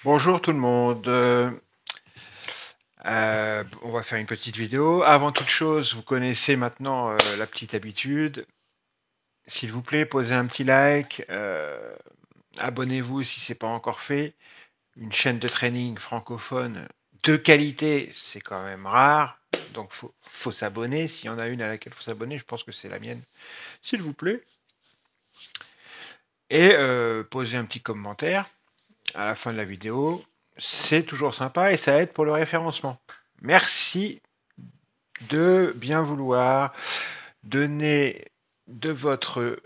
Bonjour tout le monde. On va faire une petite vidéo. Avant toute chose, vous connaissez maintenant la petite habitude. S'il vous plaît, posez un petit like. Abonnez-vous si c'est pas encore fait. Une chaîne de training francophone de qualité, c'est quand même rare. Donc faut s'abonner. S'il y en a une à laquelle faut s'abonner, je pense que c'est la mienne. S'il vous plaît. Et posez un petit commentaire à la fin de la vidéo. C'est toujours sympa et ça aide pour le référencement. Merci de bien vouloir donner de votre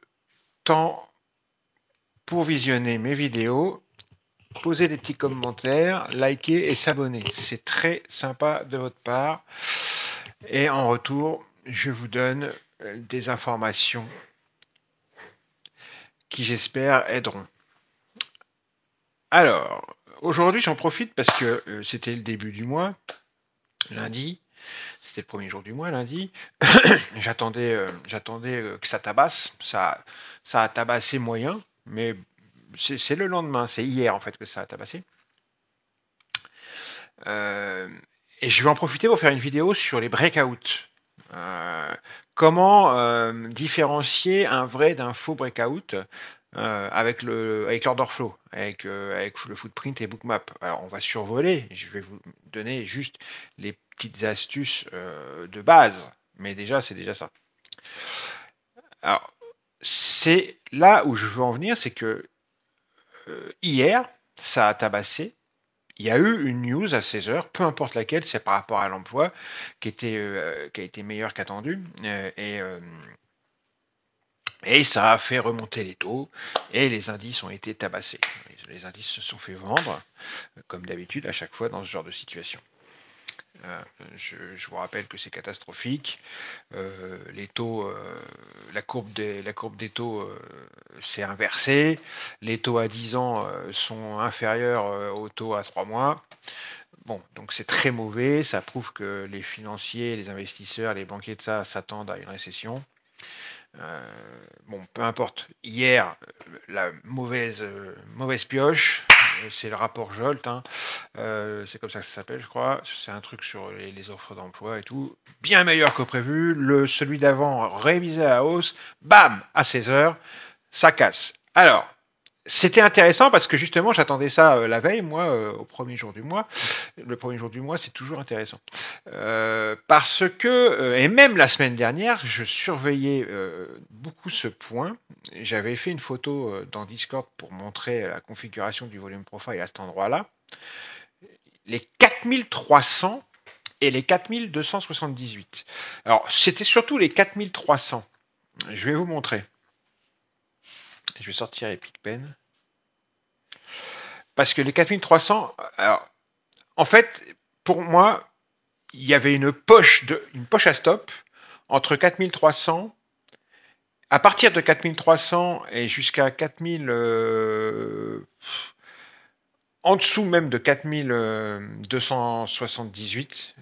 temps pour visionner mes vidéos, poser des petits commentaires, liker et s'abonner. C'est très sympa de votre part. Et en retour, je vous donne des informations qui, j'espère, aideront. Alors, aujourd'hui, j'en profite parce que c'était le début du mois, lundi. C'était le premier jour du mois, lundi. J'attendais que ça tabasse. Ça a tabassé moyen, mais c'est le lendemain, c'est hier en fait que ça a tabassé. Euh, et je vais en profiter pour faire une vidéo sur les breakouts. Euh, comment différencier un vrai d'un faux breakout avec l'order flow, avec le footprint et bookmap. Alors on va survoler, je vais vous donner juste les petites astuces de base, mais déjà c'est déjà ça. Alors c'est là où je veux en venir, c'est que hier ça a tabassé. Il y a eu une news à 16 heures, peu importe laquelle, c'est par rapport à l'emploi, qui a été meilleure qu'attendu. Et ça a fait remonter les taux et les indices ont été tabassés. Les indices se sont fait vendre, comme d'habitude, à chaque fois dans ce genre de situation. Je vous rappelle que c'est catastrophique. Les taux, la courbe des taux s'est inversée. Les taux à 10 ans sont inférieurs aux taux à 3 mois. Bon, donc c'est très mauvais. Ça prouve que les financiers, les investisseurs, les banquiers de ça s'attendent à une récession. Euh, bon, peu importe. Hier, la mauvaise pioche, c'est le rapport Jolt, hein. C'est comme ça que ça s'appelle, je crois. C'est un truc sur les offres d'emploi et tout. Bien meilleur que prévu. Celui d'avant, révisé à la hausse. Bam, à 16 heures, ça casse. Alors, c'était intéressant parce que justement, j'attendais ça la veille, moi, au premier jour du mois. Le premier jour du mois, c'est toujours intéressant. Parce que, et même la semaine dernière, je surveillais beaucoup ce point. J'avais fait une photo dans Discord pour montrer la configuration du volume profile à cet endroit-là. Les 4300 et les 4278. Alors, c'était surtout les 4300. Je vais vous montrer. Je vais sortir Epic Pen. Parce que les 4300, alors, en fait, pour moi, il y avait une poche à stop entre 4300, à partir de 4300 et jusqu'à 4000, en dessous même de 4278,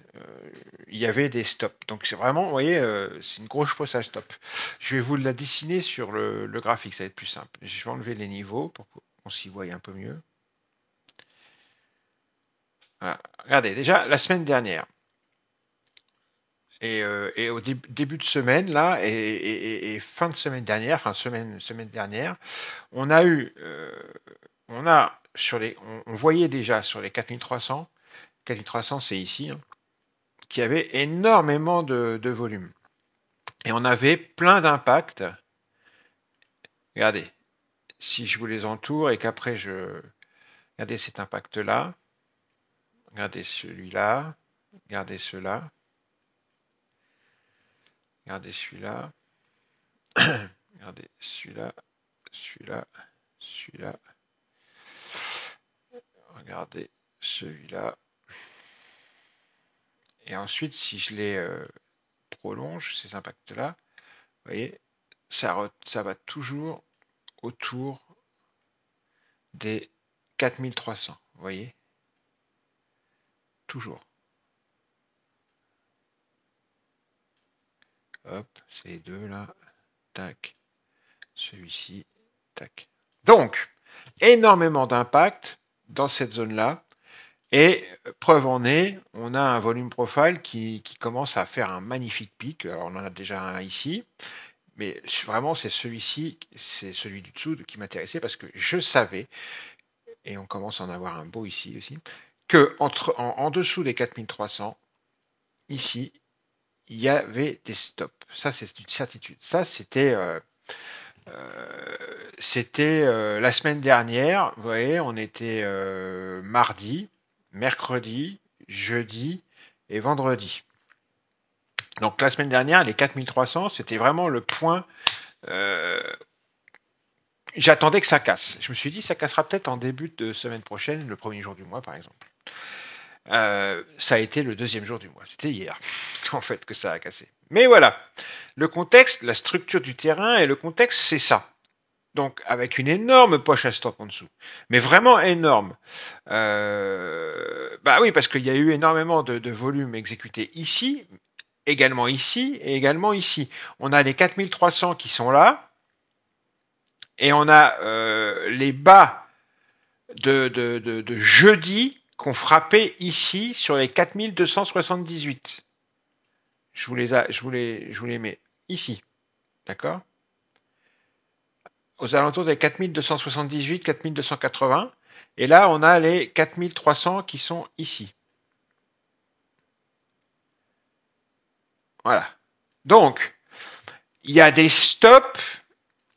il y avait des stops. Donc c'est vraiment, vous voyez, c'est une grosse poche à stop. Je vais vous la dessiner sur le graphique, ça va être plus simple. Je vais enlever les niveaux pour qu'on s'y voie un peu mieux. Voilà. Regardez, déjà la semaine dernière, et au début de semaine, là, et fin de semaine dernière, enfin semaine dernière, on a eu, on a on voyait déjà sur les 4300, 4300 c'est ici, hein, qu'il y avait énormément de volume. Et on avait plein d'impacts. Regardez, si je vous les entoure et qu'après regardez cet impact-là, regardez celui-là, regardez cela, regardez celui-là, regardez celui-là, celui-là, celui-là, regardez celui-là. Et ensuite, si je les prolonge, ces impacts-là, vous voyez, ça va toujours autour des 4300. Vous voyez, toujours. Hop, c'est les deux là. Tac. Celui-ci. Tac. Donc, énormément d'impact dans cette zone-là. Et preuve en est, on a un volume profile qui commence à faire un magnifique pic. Alors on en a déjà un ici, mais vraiment c'est celui-ci, c'est celui du dessous qui m'intéressait parce que je savais, et on commence à en avoir un beau ici aussi, que en dessous des 4300, ici, il y avait des stops. Ça c'est une certitude. Ça c'était la semaine dernière. Vous voyez, on était mardi, mercredi, jeudi et vendredi. Donc la semaine dernière, les 4300, c'était vraiment le point. J'attendais que ça casse. Je me suis dit, ça cassera peut-être en début de semaine prochaine, le premier jour du mois par exemple. Ça a été le deuxième jour du mois. C'était hier, en fait, que ça a cassé. Mais voilà, le contexte, la structure du terrain et le contexte, c'est ça. Donc avec une énorme poche à stop en dessous, mais vraiment énorme. Bah oui, parce qu'il y a eu énormément de volume exécuté ici, également ici et également ici. On a les 4300 qui sont là, et on a les bas de jeudi qu'on frappé ici sur les 4278. Je vous les mets ici, d'accord? Aux alentours des 4278, 4280. Et là, on a les 4300 qui sont ici. Voilà. Donc, il y a des stops,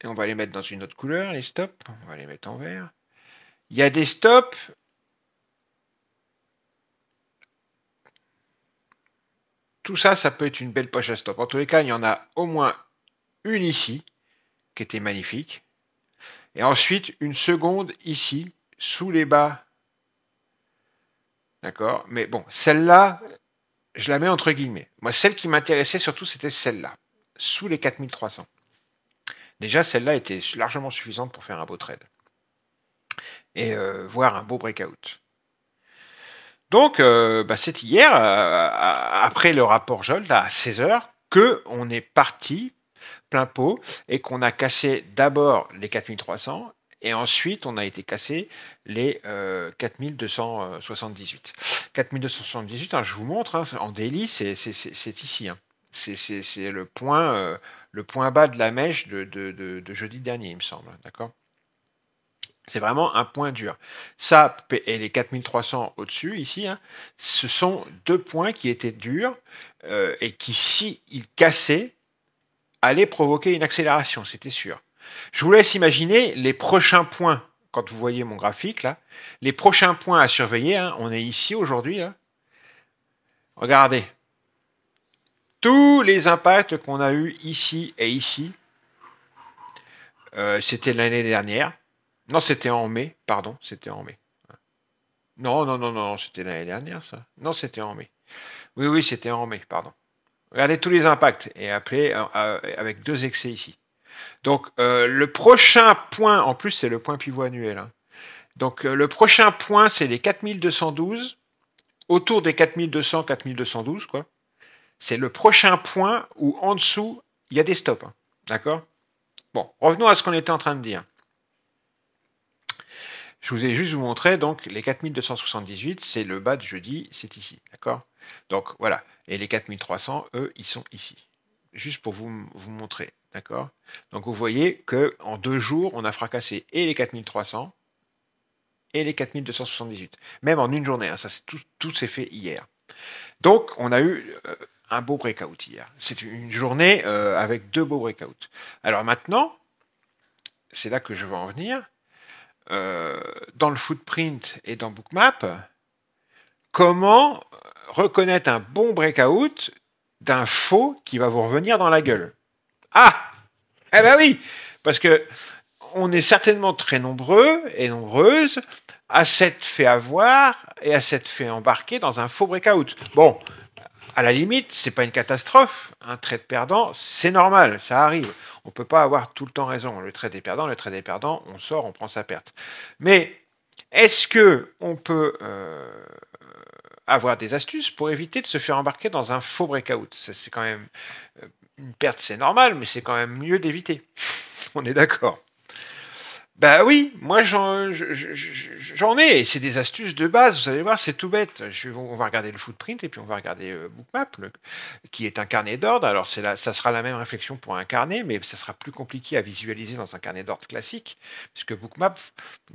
et on va les mettre dans une autre couleur, les stops, on va les mettre en vert. Il y a des stops. Tout ça, ça peut être une belle poche à stop. En tous les cas, il y en a au moins une ici, qui était magnifique. Et ensuite, une seconde ici, sous les bas. D'accord? Mais bon, celle-là, je la mets entre guillemets. Moi, celle qui m'intéressait surtout, c'était celle-là, sous les 4300. Déjà, celle-là était largement suffisante pour faire un beau trade et voir un beau breakout. Donc, c'est hier, après le rapport Jolt, à 16h, qu'on est parti plein pot et qu'on a cassé d'abord les 4300 et ensuite on a été cassé les 4278. 4278, hein, je vous montre, hein, en daily, c'est ici. Hein. C'est le point bas de la mèche de jeudi dernier, il me semble. D'accord? C'est vraiment un point dur. Ça et les 4300 au-dessus, ici, hein, ce sont deux points qui étaient durs et qui, si ils cassaient, allaient provoquer une accélération, c'était sûr. Je vous laisse imaginer les prochains points, quand vous voyez mon graphique, là, les prochains points à surveiller, hein, on est ici aujourd'hui, là. Regardez. Tous les impacts qu'on a eu ici et ici, c'était l'année dernière. Non, c'était en mai, pardon, c'était en mai. Non, c'était l'année dernière, ça. Non, c'était en mai. Oui, c'était en mai, pardon. Regardez tous les impacts, et après, avec deux excès ici. Donc, le prochain point, en plus, c'est le point pivot annuel. Hein. Donc, le prochain point, c'est les 4212, autour des 4200, 4212, quoi. C'est le prochain point où, en dessous, il y a des stops. Hein. D'accord? Bon, revenons à ce qu'on était en train de dire. Je vous ai juste vous montré, donc, les 4278, c'est le bas de jeudi, c'est ici. D'accord? Donc, voilà. Et les 4300, eux, ils sont ici. Juste pour vous montrer. D'accord? Donc, vous voyez qu'en 2 jours, on a fracassé et les 4300 et les 4278. Même en une journée. Hein, ça, tout s'est fait hier. Donc, on a eu un beau breakout hier. C'est une journée avec 2 beaux breakouts. Alors maintenant, c'est là que je veux en venir. Dans le footprint et dans Bookmap, comment reconnaître un bon breakout d'un faux qui va vous revenir dans la gueule? Ah! Eh ben oui! Parce que on est certainement très nombreux et nombreuses à s'être fait avoir et à s'être fait embarquer dans un faux breakout. Bon, à la limite, c'est pas une catastrophe. Un trade perdant, c'est normal, ça arrive. On peut pas avoir tout le temps raison. Le trade est perdant, on sort, on prend sa perte. Mais est-ce que on peut avoir des astuces pour éviter de se faire embarquer dans un faux breakout? C'est quand même une perte, c'est normal, mais c'est quand même mieux d'éviter. On est d'accord. Bah oui, moi j'en ai, et c'est des astuces de base, vous allez voir, c'est tout bête. On va regarder le footprint et puis on va regarder Bookmap, qui est un carnet d'ordre. Alors ça sera la même réflexion pour un carnet, mais ça sera plus compliqué à visualiser dans un carnet d'ordre classique, puisque Bookmap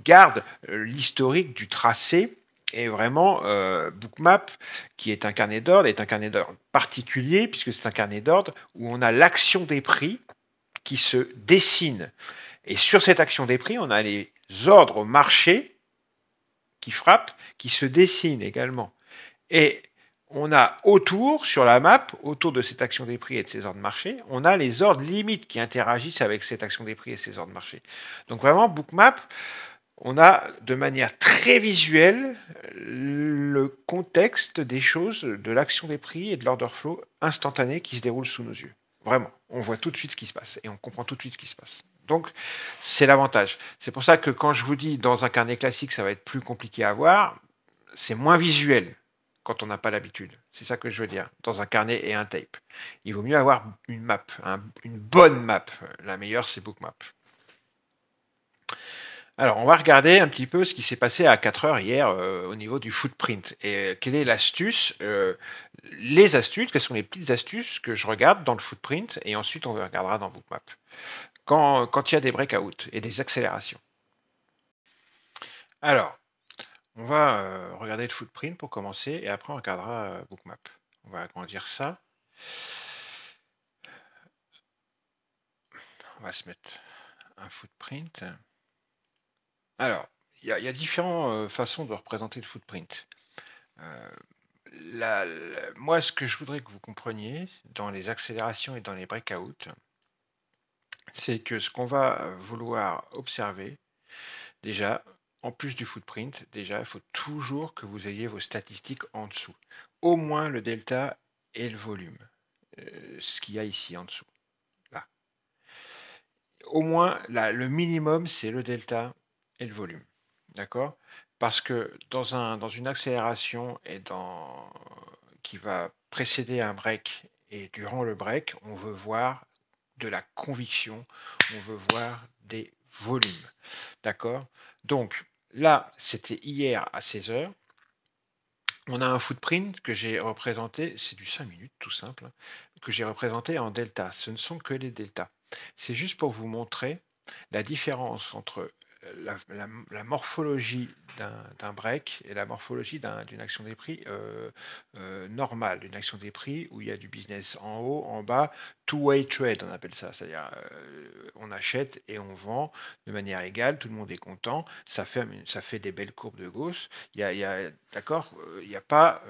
garde l'historique du tracé. Et vraiment, Bookmap, qui est un carnet d'ordre, est un carnet d'ordre particulier, puisque c'est un carnet d'ordre où on a l'action des prix qui se dessine. Et sur cette action des prix, on a les ordres au marché qui frappent, qui se dessinent également. Et on a autour, sur la map, autour de cette action des prix et de ces ordres de marché, on a les ordres limites qui interagissent avec cette action des prix et ces ordres de marché. Donc vraiment, Bookmap, on a de manière très visuelle le contexte des choses, de l'action des prix et de l'order flow instantané qui se déroule sous nos yeux. Vraiment, on voit tout de suite ce qui se passe et on comprend tout de suite ce qui se passe. Donc, c'est l'avantage. C'est pour ça que quand je vous dis dans un carnet classique, ça va être plus compliqué à voir, c'est moins visuel quand on n'a pas l'habitude. C'est ça que je veux dire, dans un carnet et un tape. Il vaut mieux avoir une map, une bonne map. La meilleure, c'est Bookmap. Alors, on va regarder un petit peu ce qui s'est passé à 4 heures hier au niveau du footprint. Et quelle est l'astuce Les astuces, quelles sont les petites astuces que je regarde dans le footprint et ensuite on regardera dans Bookmap. Quand il y a des breakouts et des accélérations. Alors, on va regarder le footprint pour commencer et après on regardera Bookmap. On va agrandir ça. On va se mettre un footprint. Alors, il y a différentes façons de représenter le footprint. Euh, Moi, ce que je voudrais que vous compreniez dans les accélérations et dans les breakouts, c'est que ce qu'on va vouloir observer, déjà, en plus du footprint, déjà, il faut toujours que vous ayez vos statistiques en dessous. Au moins le delta et le volume. Ce qu'il y a ici en dessous. Là. Au moins, là, le minimum, c'est le delta et le volume. D'accord? Parce que dans une accélération qui va précéder un break et durant le break, on veut voir de la conviction, on veut voir des volumes. D'accord? Donc là, c'était hier à 16 heures. On a un footprint que j'ai représenté, c'est du 5 minutes tout simple, que j'ai représenté en delta. Ce ne sont que les deltas. C'est juste pour vous montrer la différence entre la morphologie d'un break et la morphologie d'une action des prix normale, d'une action des prix où il y a du business en haut, en bas, two-way trade on appelle ça, c'est-à-dire on achète et on vend de manière égale, tout le monde est content, ça fait des belles courbes de Gauss, d'accord, il n'y a pas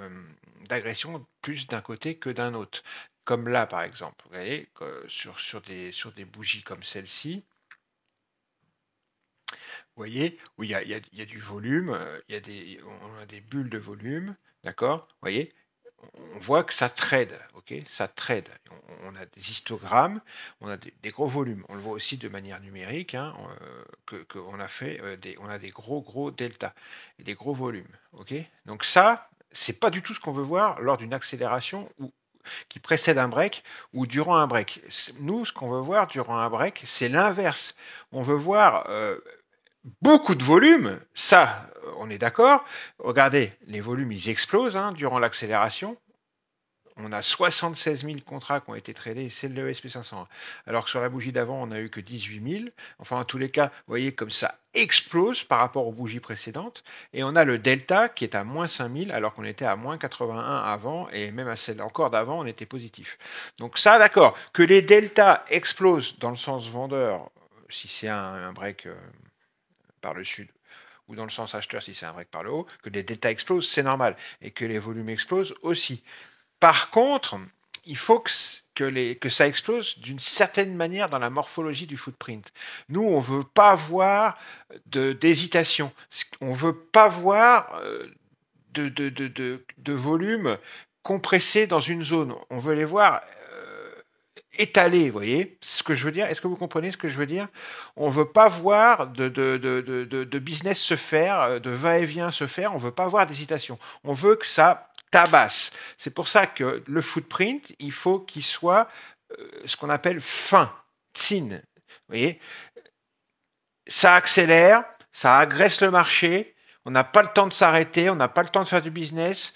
d'agression plus d'un côté que d'un autre. Comme là, par exemple, vous voyez, sur des bougies comme celle-ci, vous voyez, où il y a du volume, on a des bulles de volume, d'accord? Vous voyez, on voit que ça trade, ok? Ça trade. On a des histogrammes, on a des gros volumes. On le voit aussi de manière numérique, hein, on a fait on a des gros delta et des gros volumes, ok? Donc ça, c'est pas du tout ce qu'on veut voir lors d'une accélération qui précède un break ou durant un break. Nous, ce qu'on veut voir durant un break, c'est l'inverse. On veut voir beaucoup de volume, ça, on est d'accord. Regardez, les volumes, ils explosent durant l'accélération. On a 76 000 contrats qui ont été tradés, c'est le SP500. Alors que sur la bougie d'avant, on n'a eu que 18 000. Enfin, en tous les cas, vous voyez comme ça explose par rapport aux bougies précédentes. Et on a le delta qui est à moins 5 000 alors qu'on était à moins 81 avant et même à celle encore d'avant, on était positif. Donc ça, d'accord. Que les deltas explosent dans le sens vendeur, si c'est un break par le sud, ou dans le sens acheteur si c'est un break par le haut, que les deltas explosent, c'est normal. Et que les volumes explosent aussi. Par contre, il faut que ça explose d'une certaine manière dans la morphologie du footprint. Nous, on ne veut pas voir d'hésitation. On ne veut pas voir de volume compressé dans une zone. On veut les voir étalés, vous voyez ce que je veux dire? Est-ce que vous comprenez ce que je veux dire? On ne veut pas voir de business se faire, de va-et-vient se faire, on ne veut pas voir d'hésitation. On veut que ça tabasse. C'est pour ça que le footprint, il faut qu'il soit ce qu'on appelle fin, thin. Vous voyez? ça accélère, ça agresse le marché, on n'a pas le temps de s'arrêter, on n'a pas le temps de faire du business,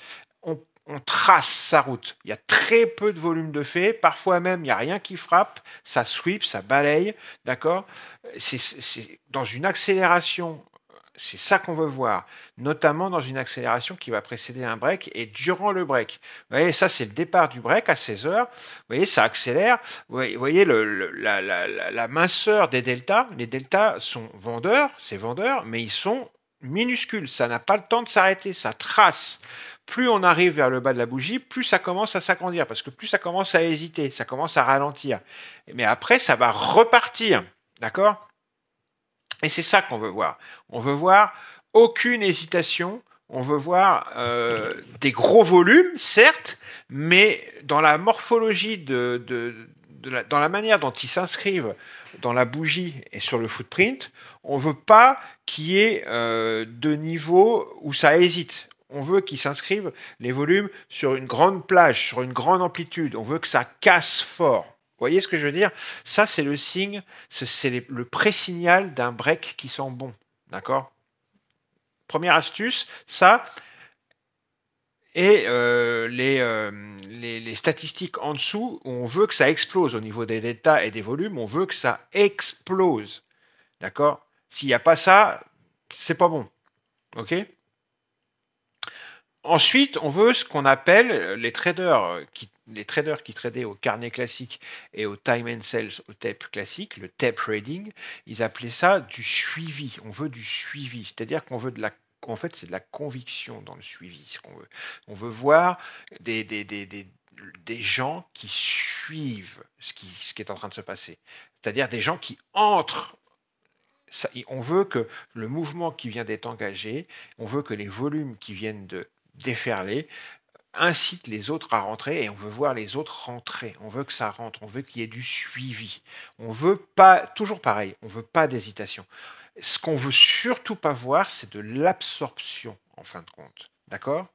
on trace sa route. Il y a très peu de volume de fait, parfois même il n'y a rien qui frappe, ça sweep, ça balaye, d'accord. C'est dans une accélération, c'est ça qu'on veut voir, notamment dans une accélération qui va précéder un break et durant le break. Vous voyez, ça c'est le départ du break à 16 heures. Vous voyez, ça accélère. Vous voyez la minceur des deltas. Les deltas sont vendeurs, c'est vendeur, mais ils sont minuscules. Ça n'a pas le temps de s'arrêter, ça trace. Plus on arrive vers le bas de la bougie, plus ça commence à s'agrandir, parce que plus ça commence à hésiter, ça commence à ralentir. Mais après, ça va repartir. D'accord? Et c'est ça qu'on veut voir. On veut voir aucune hésitation. On veut voir des gros volumes, certes, mais dans la morphologie dans la manière dont ils s'inscrivent dans la bougie et sur le footprint, on ne veut pas qu'il y ait de niveau où ça hésite. On veut qu'ils s'inscrivent, les volumes, sur une grande plage, sur une grande amplitude. On veut que ça casse fort. Vous voyez ce que je veux dire? Ça, c'est le signe, c'est le pré-signal d'un break qui sent bon. D'accord? Première astuce, ça, et les statistiques en dessous, où on veut que ça explose au niveau des deltas et des volumes, on veut que ça explose. D'accord? S'il n'y a pas ça, c'est pas bon. Ok? Ensuite, on veut ce qu'on appelle les traders qui tradaient au carnet classique et au time and sells au tape classique, le tape trading, ils appelaient ça du suivi. On veut du suivi, c'est-à-dire qu'on veut en fait, c'est de la conviction dans le suivi. On veut voir des gens qui suivent ce qui est en train de se passer. C'est-à-dire des gens qui entrent. On veut que le mouvement qui vient d'être engagé, on veut que les volumes qui viennent de déferler incitent les autres à rentrer et on veut voir les autres rentrer. On veut que ça rentre, on veut qu'il y ait du suivi. On veut pas, toujours pareil, on veut pas d'hésitation. Ce qu'on veut surtout pas voir, c'est de l'absorption en fin de compte. D'accord?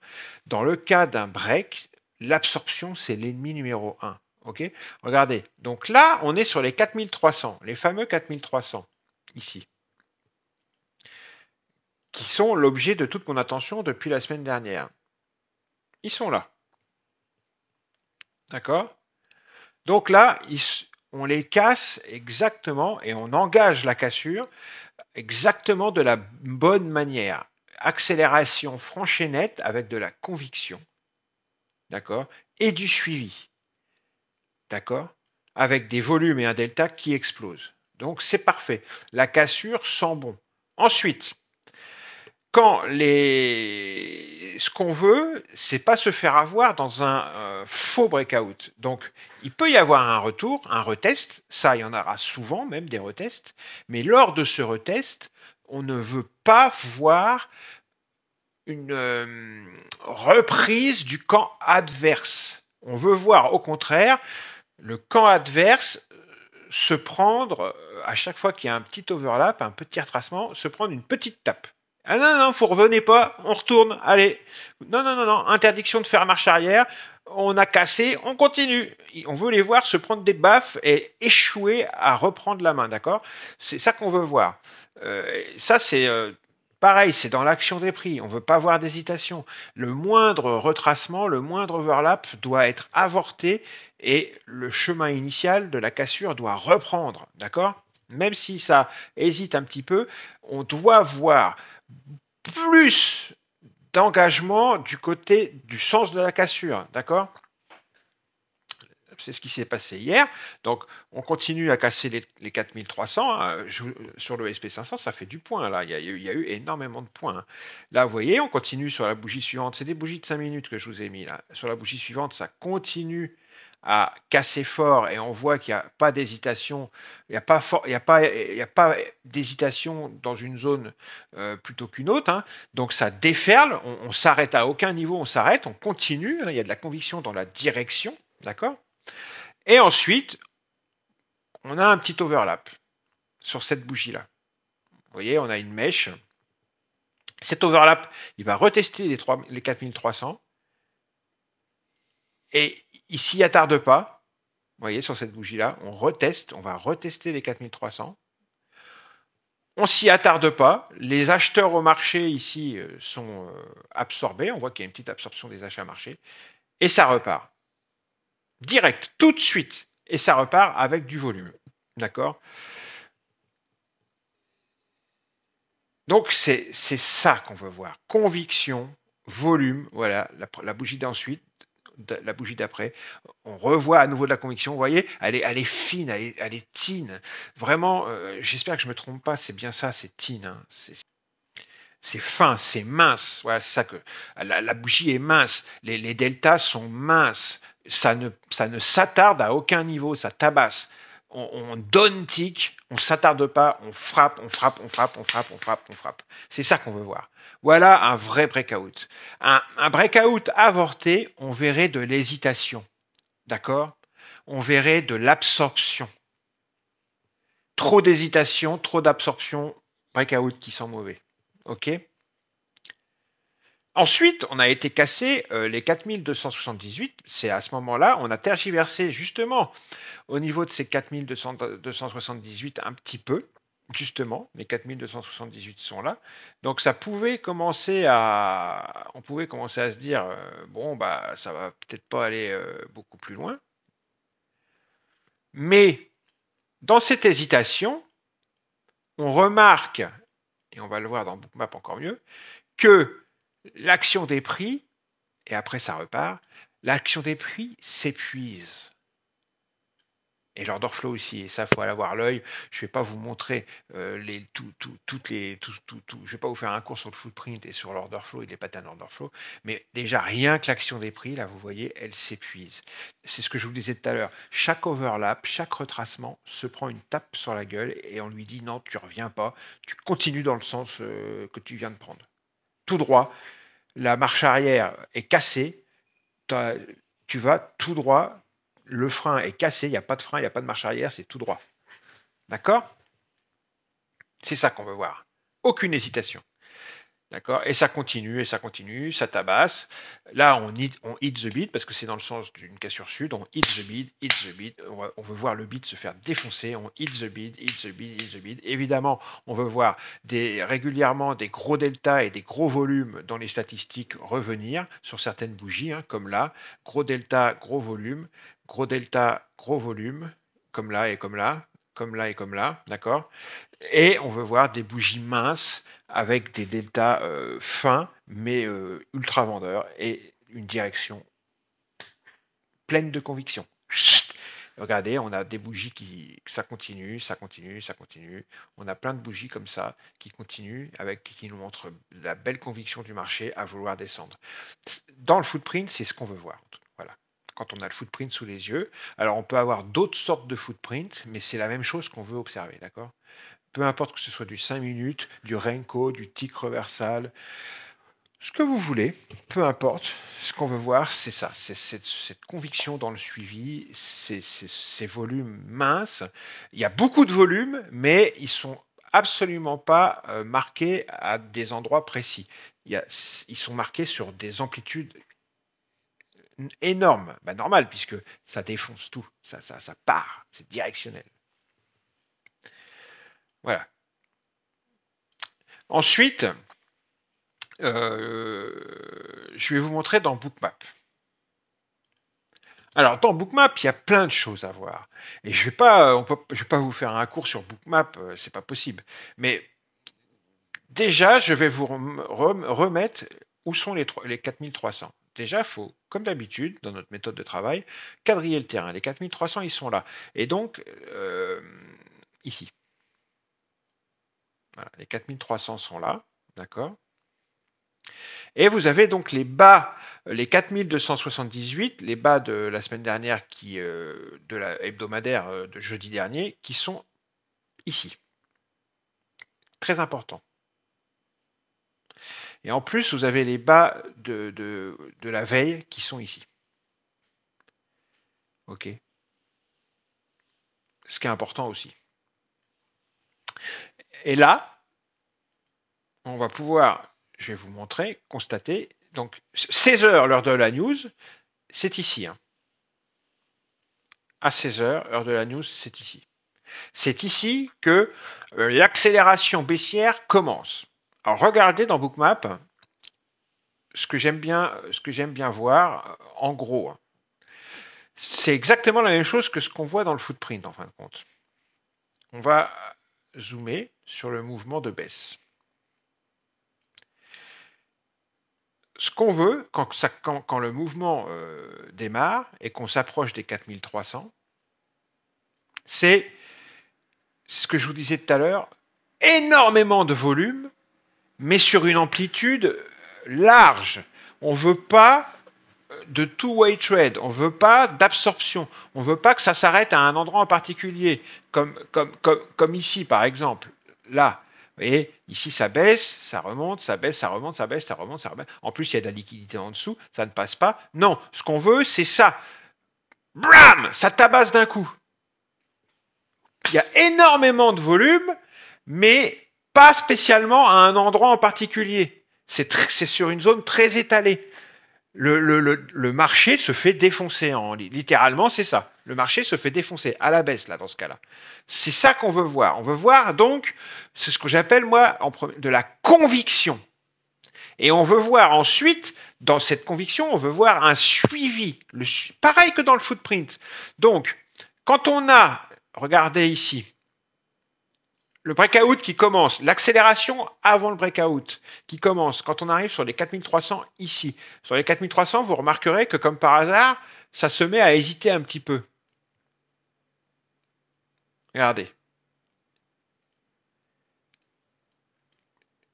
Dans le cas d'un break, l'absorption, c'est l'ennemi numéro un. Ok? Regardez. Donc là, on est sur les 4300, les fameux 4300, ici, qui sont l'objet de toute mon attention depuis la semaine dernière. Ils sont là. D'accord? Donc là, on les casse exactement et on engage la cassure exactement de la bonne manière. Accélération franche et nette avec de la conviction. D'accord? Et du suivi. D'accord? Avec des volumes et un delta qui explosent. Donc c'est parfait. La cassure sent bon. Ensuite, ce qu'on veut, c'est pas se faire avoir dans un faux breakout. Donc, il peut y avoir un retour, un retest. Ça, il y en aura souvent, même des retests. Mais lors de ce retest, on ne veut pas voir une reprise du camp adverse. On veut voir, au contraire, le camp adverse se prendre, à chaque fois qu'il y a un petit overlap, un petit retracement, se prendre une petite tape. Ah non, non, vous revenez pas, on retourne, allez. Non, non, non, non, interdiction de faire marche arrière, on a cassé, on continue. On veut les voir se prendre des baffes et échouer à reprendre la main, d'accord? C'est ça qu'on veut voir. Ça, c'est pareil, c'est dans l'action des prix. On veut pas voir d'hésitation. Le moindre retracement, le moindre overlap doit être avorté et le chemin initial de la cassure doit reprendre, d'accord? Même si ça hésite un petit peu, on doit voir plus d'engagement du côté du sens de la cassure, d'accord? C'est ce qui s'est passé hier. Donc, on continue à casser les 4300. Hein. Sur le SP500, ça fait du point. Là, il y a eu énormément de points. Hein. Là, vous voyez, on continue sur la bougie suivante. C'est des bougies de 5 minutes que je vous ai mis là. Sur la bougie suivante, ça continue à casser fort et on voit qu'il n'y a pas d'hésitation. Il n'y a pas, d'hésitation dans une zone plutôt qu'une autre. Hein. Donc, ça déferle. On s'arrête à aucun niveau. On s'arrête. On continue. Hein. Il y a de la conviction dans la direction. D'accord? Et ensuite, on a un petit overlap sur cette bougie-là. Vous voyez, on a une mèche. Cet overlap, il va retester les 4300. Et il s'y attarde pas. Vous voyez, sur cette bougie-là, on va retester les 4300. On s'y attarde pas. Les acheteurs au marché ici sont absorbés. On voit qu'il y a une petite absorption des achats marché. Et ça repart. Direct, tout de suite. Et ça repart avec du volume. D'accord? Donc c'est ça qu'on veut voir. Conviction, volume, voilà, la bougie d'ensuite, la bougie d'après. On revoit à nouveau de la conviction, vous voyez, elle est fine, elle est tine. Vraiment, j'espère que je me trompe pas, c'est bien ça, c'est tine. Hein. C'est fin, c'est mince. Voilà, c'est ça que la bougie est mince. Les deltas sont minces. Ça ne s'attarde à aucun niveau, ça tabasse. On donne tic, on s'attarde pas, on frappe, on frappe, on frappe, on frappe, on frappe, on frappe. C'est ça qu'on veut voir. Voilà un vrai breakout. Un breakout avorté, on verrait de l'hésitation. D'accord? On verrait de l'absorption. Trop d'hésitation, trop d'absorption, breakout qui sent mauvais. Ok? Ensuite, on a été cassé les 4278. C'est à ce moment-là, on a tergiversé justement au niveau de ces 4278 un petit peu. Justement, les 4278 sont là. Donc ça pouvait commencer on pouvait commencer à se dire, bon, bah, ça va peut-être pas aller beaucoup plus loin. Mais dans cette hésitation, on remarque, et on va le voir dans Bookmap encore mieux, que l'action des prix, et après ça repart, l'action des prix s'épuise. Et l'order flow aussi, et ça, faut aller avoir l'œil. Je vais pas vous montrer je vais pas vous faire un cours sur le footprint et sur l'order flow et les patterns d'order flow, mais déjà rien que l'action des prix, là, vous voyez, elle s'épuise. C'est ce que je vous disais tout à l'heure. Chaque overlap, chaque retracement se prend une tape sur la gueule et on lui dit non, tu reviens pas, tu continues dans le sens que tu viens de prendre. Tout droit, la marche arrière est cassée, tu vas tout droit, le frein est cassé, il n'y a pas de frein, il n'y a pas de marche arrière, c'est tout droit. D'accord? C'est ça qu'on veut voir. Aucune hésitation. D'accord? Et ça continue, ça tabasse. Là, on hit the bid, parce que c'est dans le sens d'une cassure sud. On hit the bid, hit the bid. On veut voir le bid se faire défoncer. On hit the bid, hit the bid, hit the bid. Évidemment, on veut voir régulièrement des gros deltas et des gros volumes dans les statistiques revenir sur certaines bougies, hein, comme là. Gros delta, gros volume. Gros delta, gros volume. Comme là et comme là. Comme là et comme là. D'accord? Et on veut voir des bougies minces avec des deltas fins mais ultra vendeurs et une direction pleine de conviction. Regardez, on a des bougies ça continue, ça continue, ça continue. On a plein de bougies comme ça qui continuent qui nous montrent la belle conviction du marché à vouloir descendre. Dans le footprint, c'est ce qu'on veut voir. Voilà. Quand on a le footprint sous les yeux. Alors on peut avoir d'autres sortes de footprint, mais c'est la même chose qu'on veut observer, d'accord? Peu importe que ce soit du 5 minutes, du Renko, du tick reversal, ce que vous voulez, peu importe. Ce qu'on veut voir, c'est ça, c'est cette conviction dans le suivi, ces volumes minces. Il y a beaucoup de volumes, mais ils sont absolument pas marqués à des endroits précis. Ils sont marqués sur des amplitudes énormes. Bah, normal, puisque ça défonce tout, ça part, c'est directionnel. Voilà. Ensuite, je vais vous montrer dans Bookmap. Alors dans Bookmap, il y a plein de choses à voir. Et je vais pas vous faire un cours sur Bookmap, c'est pas possible. Mais déjà, je vais vous remettre où sont les 4300. Déjà, il faut, comme d'habitude, dans notre méthode de travail, quadriller le terrain. Les 4300, ils sont là. Et donc, ici. Voilà, les 4300 sont là. D'accord? Et vous avez donc les bas, les 4278, les bas de la semaine dernière, de la hebdomadaire de jeudi dernier, qui sont ici. Très important. Et en plus, vous avez les bas de la veille qui sont ici. OK. Ce qui est important aussi. Et là, on va pouvoir, je vais vous montrer, constater, donc 16h, l'heure de la news, c'est ici. Hein. À 16h, heure de la news, c'est ici. C'est ici que l'accélération baissière commence. Alors regardez dans Bookmap ce que j'aime bien voir en gros. C'est exactement la même chose que ce qu'on voit dans le footprint en fin de compte. On va zoomer sur le mouvement de baisse. Ce qu'on veut, quand le mouvement démarre et qu'on s'approche des 4300, c'est ce que je vous disais tout à l'heure, énormément de volume, mais sur une amplitude large. On ne veut pas de two-way trade, on ne veut pas d'absorption, on ne veut pas que ça s'arrête à un endroit en particulier, comme ici par exemple, là. Vous voyez, ici ça baisse, ça remonte, ça baisse, ça remonte, ça baisse, ça remonte, ça remonte. En plus, il y a de la liquidité en dessous, ça ne passe pas. Non, ce qu'on veut, c'est ça. Bram, ça tabasse d'un coup. Il y a énormément de volume, mais pas spécialement à un endroit en particulier. C'est sur une zone très étalée. Le marché se fait défoncer. Littéralement, c'est ça. Le marché se fait défoncer à la baisse, là, dans ce cas-là. C'est ça qu'on veut voir. On veut voir, donc, c'est ce que j'appelle, moi, de la conviction. Et on veut voir ensuite, dans cette conviction, on veut voir un suivi. Pareil que dans le footprint. Donc, quand on a, regardez ici, le breakout qui commence, l'accélération avant le breakout qui commence, quand on arrive sur les 4300 ici. Sur les 4300, vous remarquerez que comme par hasard, ça se met à hésiter un petit peu. Regardez.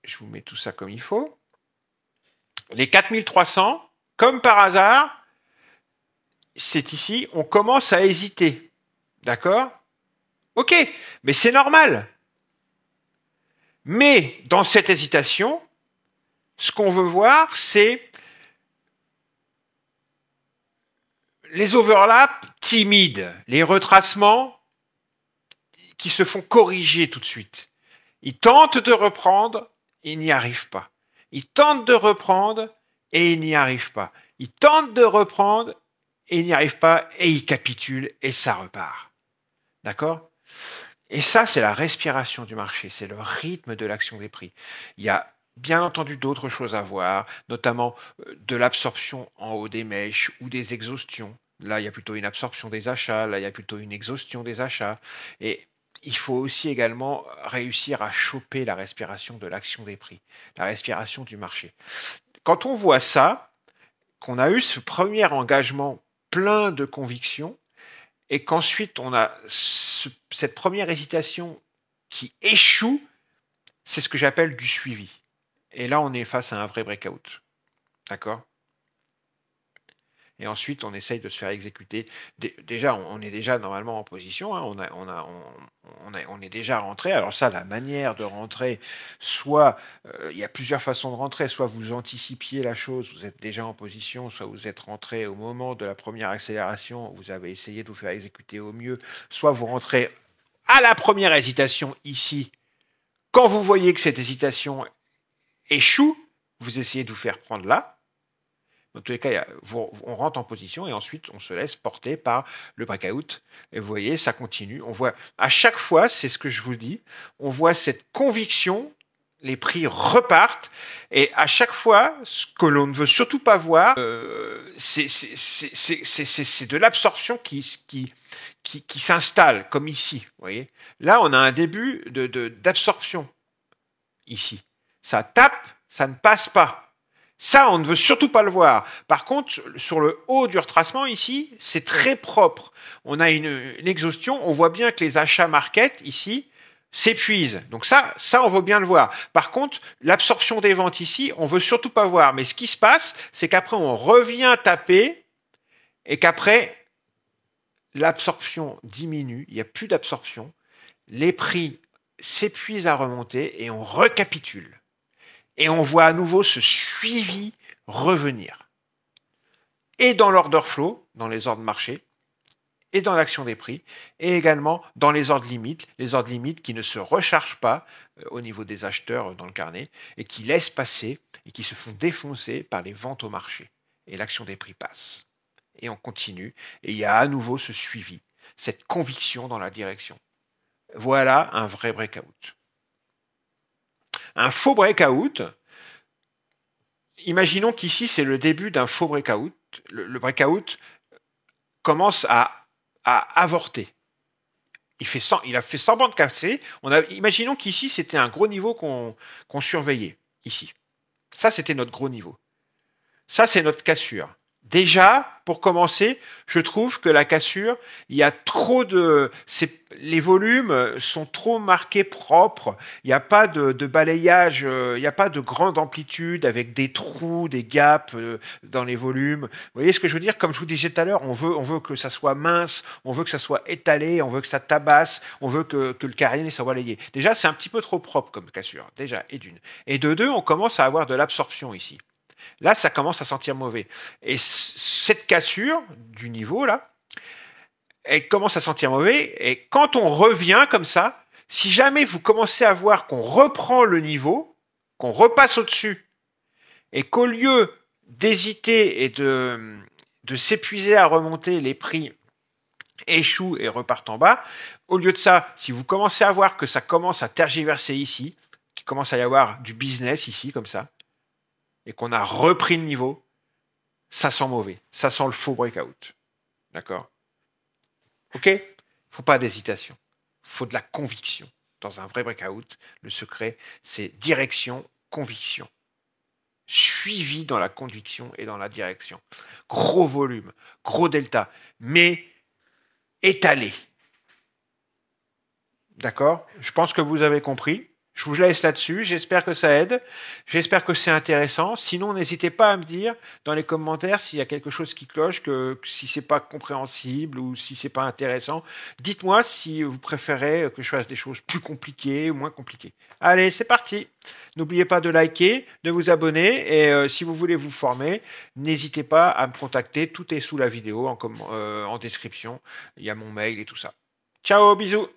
Je vous mets tout ça comme il faut. Les 4300, comme par hasard, c'est ici, on commence à hésiter. D'accord? Ok, mais c'est normal. Mais dans cette hésitation, ce qu'on veut voir, c'est les overlaps timides, les retracements qui se font corriger tout de suite. Ils tentent de reprendre, ils n'y arrivent pas. Ils tentent de reprendre et ils n'y arrivent pas. Ils tentent de reprendre et ils n'y arrivent pas et ils capitulent et ça repart. D'accord? Et ça, c'est la respiration du marché, c'est le rythme de l'action des prix. Il y a bien entendu d'autres choses à voir, notamment de l'absorption en haut des mèches ou des exhaustions. Là, il y a plutôt une absorption des achats, là, il y a plutôt une exhaustion des achats. Et il faut aussi également réussir à choper la respiration de l'action des prix, la respiration du marché. Quand on voit ça, qu'on a eu ce premier engagement plein de conviction, et qu'ensuite on a cette première hésitation qui échoue, c'est ce que j'appelle du suivi. Et là, on est face à un vrai breakout. D'accord? Et ensuite, on essaye de se faire exécuter. Déjà, on est déjà normalement en position, hein, on est déjà rentré. Alors ça, la manière de rentrer, soit il y a plusieurs façons de rentrer, soit vous anticipiez la chose, vous êtes déjà en position, soit vous êtes rentré au moment de la première accélération, vous avez essayé de vous faire exécuter au mieux, soit vous rentrez à la première hésitation ici. Quand vous voyez que cette hésitation échoue, vous essayez de vous faire prendre là. Dans tous les cas, on rentre en position et ensuite on se laisse porter par le breakout. Et vous voyez, ça continue. On voit à chaque fois, c'est ce que je vous dis, on voit cette conviction, les prix repartent et à chaque fois, ce que l'on ne veut surtout pas voir, c'est de l'absorption qui s'installe, comme ici. Vous voyez, là, on a un début d'absorption ici. Ça tape, ça ne passe pas. Ça, on ne veut surtout pas le voir. Par contre, sur le haut du retracement ici, c'est très propre. On a une exhaustion, on voit bien que les achats market ici s'épuisent. Donc ça, on veut bien le voir. Par contre, l'absorption des ventes ici, on veut surtout pas voir. Mais ce qui se passe, c'est qu'après, on revient taper et qu'après, l'absorption diminue, il n'y a plus d'absorption, les prix s'épuisent à remonter et on recapitule. Et on voit à nouveau ce suivi revenir. Et dans l'order flow, dans les ordres marché, et dans l'action des prix, et également dans les ordres limites qui ne se rechargent pas au niveau des acheteurs dans le carnet, et qui laissent passer, et qui se font défoncer par les ventes au marché. Et l'action des prix passe. Et on continue, et il y a à nouveau ce suivi, cette conviction dans la direction. Voilà un vrai breakout. Un faux breakout, imaginons qu'ici c'est le début d'un faux breakout. Le breakout commence à avorter. Il a fait semblant de casser. Imaginons qu'ici c'était un gros niveau qu'on surveillait. Ici. Ça c'était notre gros niveau. Ça, c'est notre cassure. Déjà, pour commencer, je trouve que la cassure, il y a trop de, les volumes sont trop marqués propres. Il n'y a pas de balayage, il n'y a pas de grande amplitude avec des trous, des gaps dans les volumes. Vous voyez ce que je veux dire? Comme je vous disais tout à l'heure, on veut que ça soit mince, on veut que ça soit étalé, on veut que ça tabasse, on veut que le carré soit balayé. Déjà, c'est un petit peu trop propre comme cassure. Déjà, et d'une. Et de deux, on commence à avoir de l'absorption ici. Là, ça commence à sentir mauvais. Et cette cassure du niveau, là, elle commence à sentir mauvais. Et quand on revient comme ça, si jamais vous commencez à voir qu'on reprend le niveau, qu'on repasse au-dessus, et qu'au lieu d'hésiter et de s'épuiser à remonter, les prix échouent et repartent en bas, au lieu de ça, si vous commencez à voir que ça commence à tergiverser ici, qu'il commence à y avoir du business ici, comme ça, et qu'on a repris le niveau, ça sent mauvais. Ça sent le faux breakout. D'accord? Ok? Faut pas d'hésitation. Faut de la conviction. Dans un vrai breakout, le secret, c'est direction, conviction. Suivi dans la conviction et dans la direction. Gros volume, gros delta, mais étalé. D'accord? Je pense que vous avez compris. Je vous laisse là-dessus. J'espère que ça aide. J'espère que c'est intéressant. Sinon, n'hésitez pas à me dire dans les commentaires s'il y a quelque chose qui cloche, que si c'est pas compréhensible ou si c'est pas intéressant. Dites-moi si vous préférez que je fasse des choses plus compliquées ou moins compliquées. Allez, c'est parti. N'oubliez pas de liker, de vous abonner et si vous voulez vous former, n'hésitez pas à me contacter. Tout est sous la vidéo en description. Il y a mon mail et tout ça. Ciao, bisous.